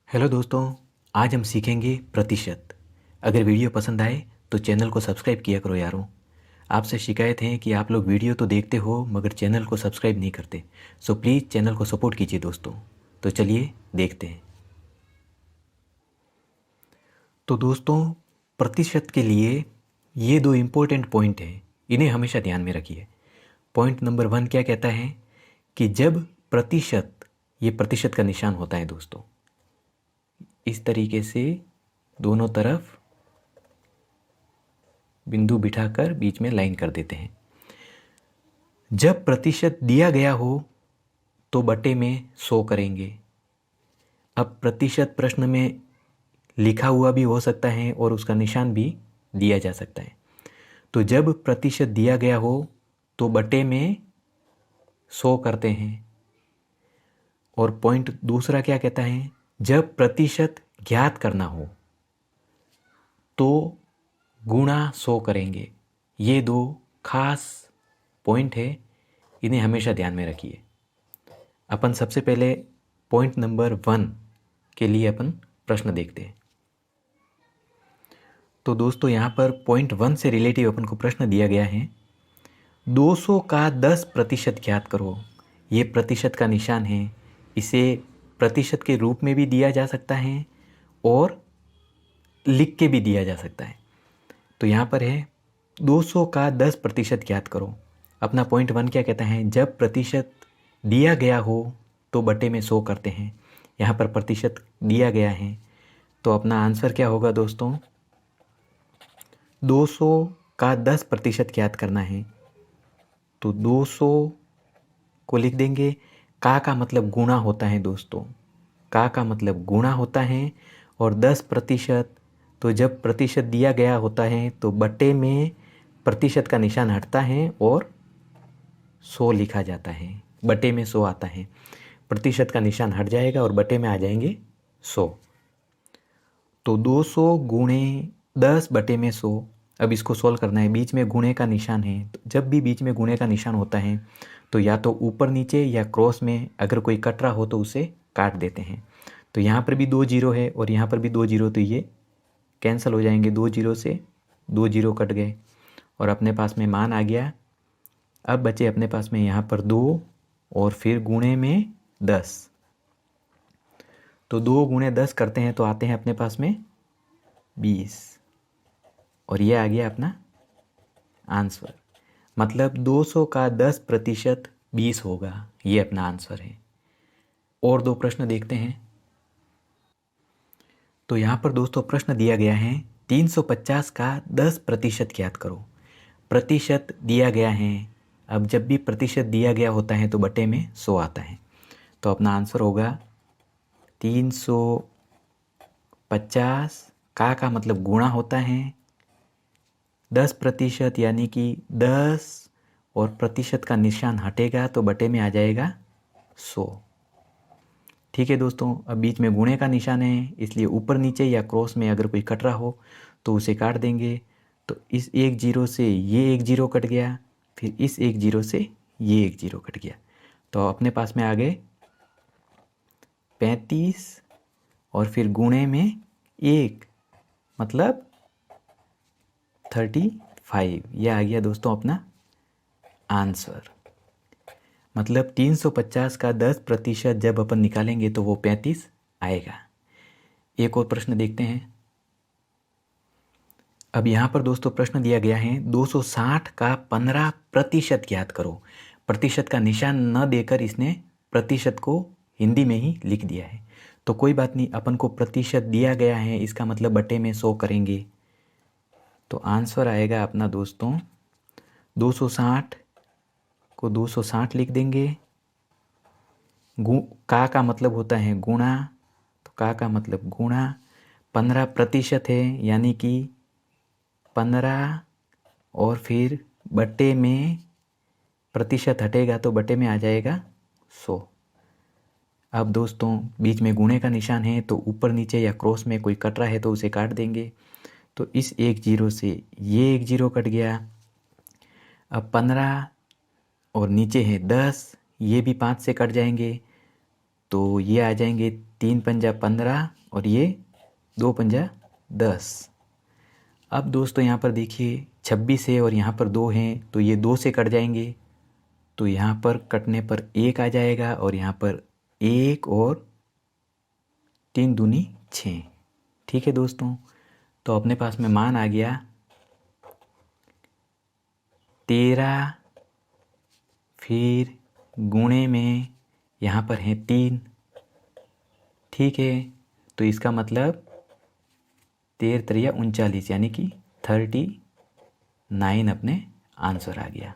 Hello दोस्तों, आज हम सीखेंगे प्रतिशत। अगर वीडियो पसंद आए तो चैनल को सब्सक्राइब किया करो यारों। आपसे शिकायत है कि आप लोग वीडियो तो देखते हो मगर चैनल को सब्सक्राइब नहीं करते। सो प्लीज़ चैनल को सपोर्ट कीजिए दोस्तों। तो चलिए देखते हैं। तो दोस्तों, प्रतिशत के लिए ये दो इम्पोर्टेंट पॉइंट हैं, इन्हें हमेशा ध्यान में रखिए। पॉइंट नंबर 1 क्या कहता है कि जब प्रतिशत, ये प्रतिशत का निशान होता है दोस्तों, इस तरीके से दोनों तरफ बिंदु बिठाकर बीच में लाइन कर देते हैं। जब प्रतिशत दिया गया हो तो बटे में 100 करेंगे। अब प्रतिशत प्रश्न में लिखा हुआ भी हो सकता है और उसका निशान भी दिया जा सकता है। तो जब प्रतिशत दिया गया हो तो बटे में 100 करते हैं। और पॉइंट दूसरा क्या कहता है, जब प्रतिशत ज्ञात करना हो तो गुणा 100 करेंगे। ये दो खास पॉइंट है, इन्हें हमेशा ध्यान में रखिए। अपन सबसे पहले पॉइंट नंबर 1 के लिए अपन प्रश्न देखते हैं। तो दोस्तों, यहाँ पर पॉइंट 1 से रिलेटिव अपन को प्रश्न दिया गया है, 200 का 10% ज्ञात करो। ये प्रतिशत का निशान है, इसे प्रतिशत के रूप में भी दिया जा सकता है और लिख के भी दिया जा सकता है। तो यहाँ पर है 200 का 10% ज्ञात करो। अपना पॉइंट 1 क्या कहता है, जब प्रतिशत दिया गया हो तो बटे में 100 करते हैं। यहाँ पर प्रतिशत दिया गया है तो अपना आंसर क्या होगा दोस्तों, 200 का 10% ज्ञात करना है तो 200 को लिख देंगे। का मतलब गुणा होता है दोस्तों, का मतलब गुणा होता है। और 10%, तो जब प्रतिशत दिया गया होता है तो बटे में प्रतिशत का निशान हटता है और 100 लिखा जाता है। बटे में 100 आता है, प्रतिशत का निशान हट जाएगा और बटे में आ जाएंगे 100। तो 200 गुणे 10 बटे में 100। अब इसको सोल्व करना है, बीच में गुणे का निशान है। तो जब भी बीच में गुणे का निशान होता है तो या तो ऊपर नीचे या क्रॉस में अगर कोई कट रहा हो तो उसे काट देते हैं। तो यहाँ पर भी 2 जीरो है और यहाँ पर भी 2 जीरो, तो ये कैंसिल हो जाएंगे। 2 जीरो से 2 जीरो कट गए और अपने पास में मान आ गया। अब बचे अपने पास में यहाँ पर 2 और फिर गुणे में 10। तो 2 गुणे 10 करते हैं तो आते हैं अपने पास में 20 और ये आ गया अपना आंसर। मतलब 200 का 10% 20 होगा, ये अपना आंसर है। और दो प्रश्न देखते हैं। तो यहाँ पर दोस्तों प्रश्न दिया गया है, 350 का 10% ज्ञात करो। प्रतिशत दिया गया है। अब जब भी प्रतिशत दिया गया होता है तो बटे में 100 आता है। तो अपना आंसर होगा 350। का मतलब गुणा होता है, 10% यानी कि 10 और प्रतिशत का निशान हटेगा तो बटे में आ जाएगा 100। ठीक है दोस्तों, अब बीच में गुणे का निशान है इसलिए ऊपर नीचे या क्रॉस में अगर कोई कट रहा हो तो उसे काट देंगे। तो इस 1 जीरो से ये 1 जीरो कट गया, फिर इस 1 जीरो से ये 1 जीरो कट गया। तो अपने पास में आ गए 35 और फिर गुणे में 1 मतलब 35। यह आ गया दोस्तों अपना आंसर। मतलब 350 का 10% जब अपन निकालेंगे तो वो 35 आएगा। एक और प्रश्न देखते हैं। अब यहाँ पर दोस्तों प्रश्न दिया गया है, 260 का 15% ज्ञात करो। प्रतिशत का निशान न देकर इसने प्रतिशत को हिंदी में ही लिख दिया है। तो कोई बात नहीं, अपन को प्रतिशत दिया गया है, इसका मतलब बटे में 100 करेंगे। तो आंसर आएगा अपना दोस्तों 260 को 260 लिख देंगे। का मतलब होता है गुणा, तो का मतलब गुणा। 15% है यानी कि 15 और फिर बटे में प्रतिशत हटेगा तो बटे में आ जाएगा 100। अब दोस्तों बीच में गुणे का निशान है तो ऊपर नीचे या क्रॉस में कोई कट रहा है तो उसे काट देंगे। तो इस 1 जीरो से ये 1 जीरो कट गया। अब 15 और नीचे है 10, ये भी 5 से कट जाएंगे तो ये आ जाएंगे 3 पंजा 15 और ये 2 पंजा 10। अब दोस्तों यहाँ पर देखिए 26 है और यहाँ पर 2 हैं, तो ये 2 से कट जाएंगे, तो यहाँ पर कटने पर 1 आ जाएगा और यहाँ पर 1 और 3 दूनी 6। ठीक है दोस्तों, तो अपने पास में मान आ गया 13, फिर गुणे में यहाँ पर है 3। ठीक है, तो इसका मतलब 13 त्रिया 39 यानी कि 39 अपने आंसर आ गया।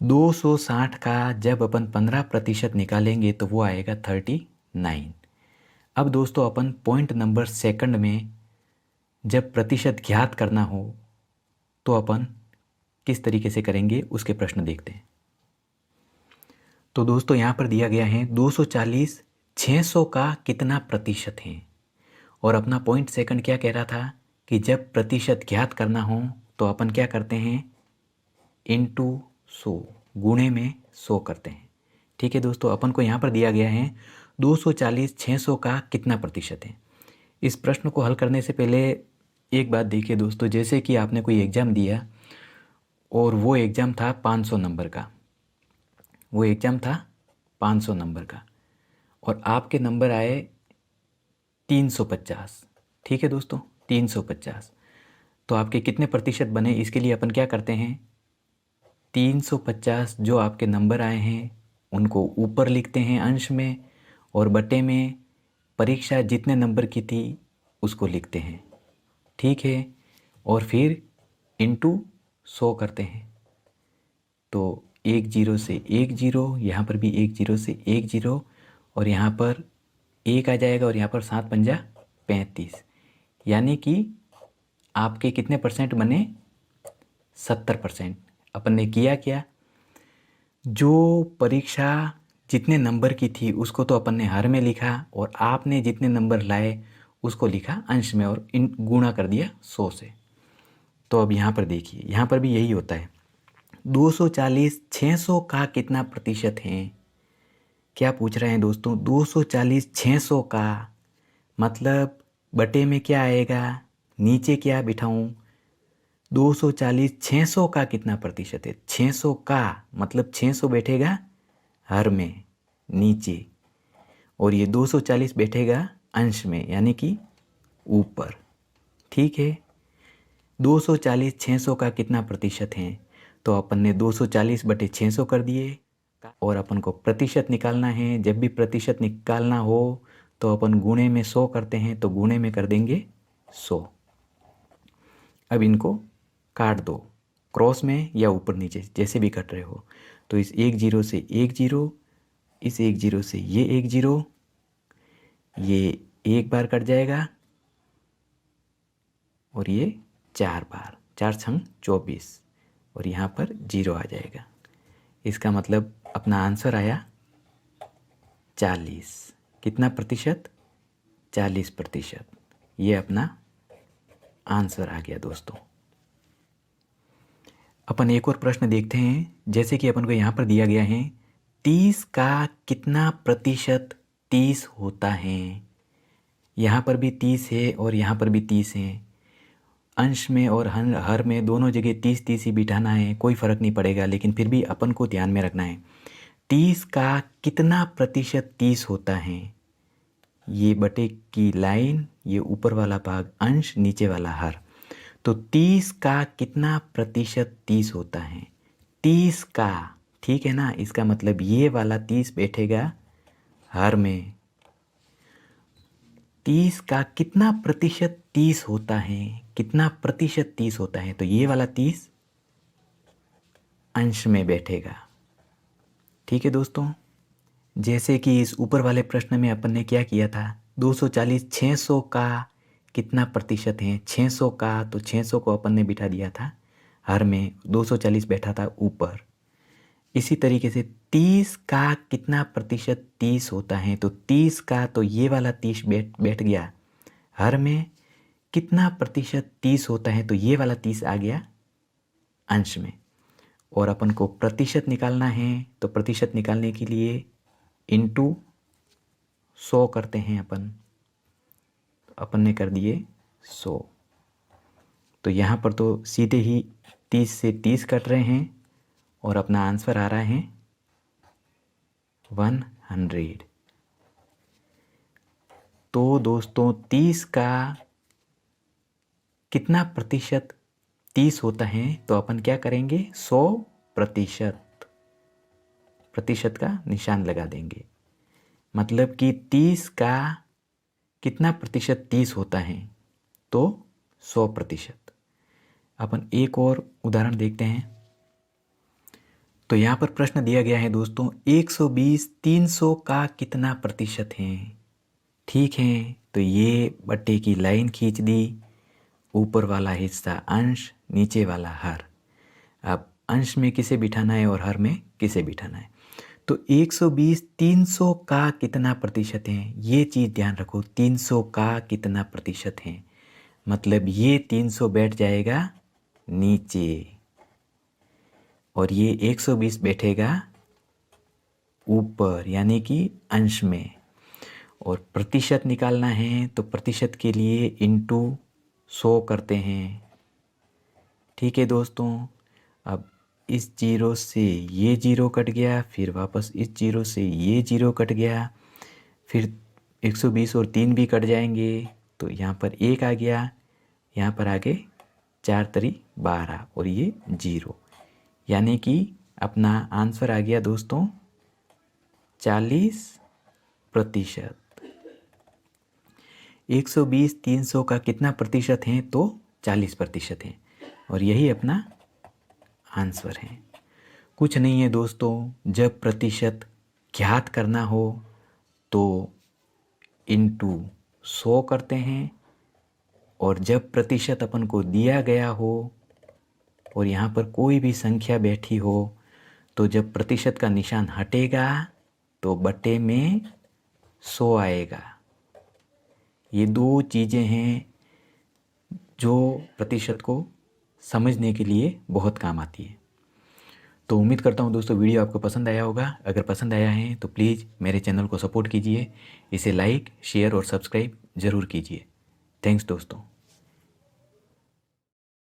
260 का जब अपन 15% निकालेंगे तो वो आएगा 39। अब दोस्तों अपन पॉइंट नंबर सेकंड में जब प्रतिशत ज्ञात करना हो तो अपन किस तरीके से करेंगे उसके प्रश्न देखते हैं। तो दोस्तों यहाँ पर दिया गया है 240 600 का कितना प्रतिशत है, और अपना पॉइंट सेकंड क्या कह रहा था कि जब प्रतिशत ज्ञात करना हो तो अपन क्या करते हैं, इंटू 100, गुणे में 100 करते हैं। ठीक है दोस्तों, अपन को यहाँ पर दिया गया है 240 600 का कितना प्रतिशत है। इस प्रश्न को हल करने से पहले एक बात देखिए दोस्तों, जैसे कि आपने कोई एग्ज़ाम दिया और वो एग्ज़ाम था 500 नंबर का, वो एग्ज़ाम था 500 नंबर का और आपके नंबर आए 350। ठीक है दोस्तों, 350, तो आपके कितने प्रतिशत बने, इसके लिए अपन क्या करते हैं, 350 जो आपके नंबर आए हैं उनको ऊपर लिखते हैं अंश में, और बटे में परीक्षा जितने नंबर की थी उसको लिखते हैं। ठीक है, और फिर इंटू 100 करते हैं, तो 1 0 से 1 0, यहाँ पर भी 1 0 से 1 0, और यहाँ पर 1 आ जाएगा और यहाँ पर 7 पंजा 35, यानी कि आपके कितने परसेंट बने, 70%। अपन ने किया क्या, जो परीक्षा जितने नंबर की थी उसको तो अपन ने हर में लिखा, और आपने जितने नंबर लाए उसको लिखा अंश में और इन गुणा कर दिया 100 से। तो अब यहाँ पर देखिए, यहाँ पर भी यही होता है, 240 600 का कितना प्रतिशत है। क्या पूछ रहे हैं दोस्तों, 240 600 का मतलब बटे में क्या आएगा, नीचे क्या बिठाऊं, 240 600 का कितना प्रतिशत है, 600 का मतलब 600 बैठेगा हर में नीचे, और ये 240 बैठेगा अंश में यानी कि ऊपर। ठीक है, 240 600 का कितना प्रतिशत है, तो अपन ने 240 बटे 600 कर दिए, और अपन को प्रतिशत निकालना है। जब भी प्रतिशत निकालना हो तो अपन गुणे में 100 करते हैं, तो गुणे में कर देंगे 100। अब इनको काट दो क्रॉस में या ऊपर नीचे जैसे भी कट रहे हो, तो इस 1 0 से 1 0, इस 1 0 से ये 1 0, ये एक बार कट जाएगा और ये 4 बार, 4 छंग 24, और यहाँ पर 0 आ जाएगा। इसका मतलब अपना आंसर आया 40। कितना प्रतिशत, 40%। ये अपना आंसर आ गया दोस्तों। अपन एक और प्रश्न देखते हैं, जैसे कि अपन को यहाँ पर दिया गया है 30 का कितना प्रतिशत 30 होता है। यहाँ पर भी 30 है और यहाँ पर भी 30 है, अंश में और हर में दोनों जगह 30 30 ही बिठाना है, कोई फ़र्क नहीं पड़ेगा, लेकिन फिर भी अपन को ध्यान में रखना है 30 का कितना प्रतिशत 30 होता है। ये बटे की लाइन, ये ऊपर वाला भाग अंश, नीचे वाला हर, तो 30 का कितना प्रतिशत 30 होता है, 30 का। ठीक है ना, इसका मतलब ये वाला 30 बैठेगा हर में। 30 का कितना प्रतिशत 30 होता है, कितना प्रतिशत 30 होता है, तो ये वाला 30 अंश में बैठेगा। ठीक है दोस्तों, जैसे कि इस ऊपर वाले प्रश्न में अपन ने क्या किया था, 240 600 का कितना प्रतिशत है, 600 का, तो 600 को अपन ने बिठा दिया था हर में, 240 बैठा था ऊपर। इसी तरीके से 30 का कितना प्रतिशत 30 होता है, तो 30 का, तो ये वाला 30 बैठ गया हर में, कितना प्रतिशत 30 होता है, तो ये वाला 30 आ गया अंश में, और अपन को प्रतिशत निकालना है, तो प्रतिशत निकालने के लिए इंटू 100 करते हैं अपन ने कर दिए 100। तो यहाँ पर तो सीधे ही 30 से 30 कट रहे हैं और अपना आंसर आ रहा है 100। तो दोस्तों 30 का कितना प्रतिशत 30 होता है, तो अपन क्या करेंगे 100% का निशान लगा देंगे। मतलब कि 30 का कितना प्रतिशत 30 होता है, तो 100%। अपन एक और उदाहरण देखते हैं। तो यहाँ पर प्रश्न दिया गया है दोस्तों 120 300 का कितना प्रतिशत है। ठीक है, तो ये बट्टे की लाइन खींच दी, ऊपर वाला हिस्सा अंश, नीचे वाला हर। अब अंश में किसे बिठाना है और हर में किसे बिठाना है। तो 120 300 का कितना प्रतिशत है, ये चीज़ ध्यान रखो। 300 का कितना प्रतिशत है, मतलब ये 300 बैठ जाएगा नीचे और ये 120 बैठेगा ऊपर, यानी कि अंश में। और प्रतिशत निकालना है तो प्रतिशत के लिए इंटू 100 करते हैं। ठीक है दोस्तों, अब इस जीरो से ये जीरो कट गया, फिर वापस इस जीरो से ये जीरो कट गया, फिर 120 और 3 भी कट जाएंगे, तो यहाँ पर 1 आ गया, यहाँ पर आगे 4 3 12 और ये 0, यानी कि अपना आंसर आ गया दोस्तों 40%। 120 300 का कितना प्रतिशत है, तो 40% है और यही अपना आंसर है। कुछ नहीं है दोस्तों, जब प्रतिशत ज्ञात करना हो तो इंटू 100 करते हैं और जब प्रतिशत अपन को दिया गया हो और यहाँ पर कोई भी संख्या बैठी हो तो जब प्रतिशत का निशान हटेगा तो बटे में 100 आएगा। ये दो चीज़ें हैं जो प्रतिशत को समझने के लिए बहुत काम आती है। तो उम्मीद करता हूँ दोस्तों वीडियो आपको पसंद आया होगा। अगर पसंद आया है तो प्लीज़ मेरे चैनल को सपोर्ट कीजिए, इसे लाइक शेयर और सब्सक्राइब ज़रूर कीजिए। थैंक्स दोस्तों।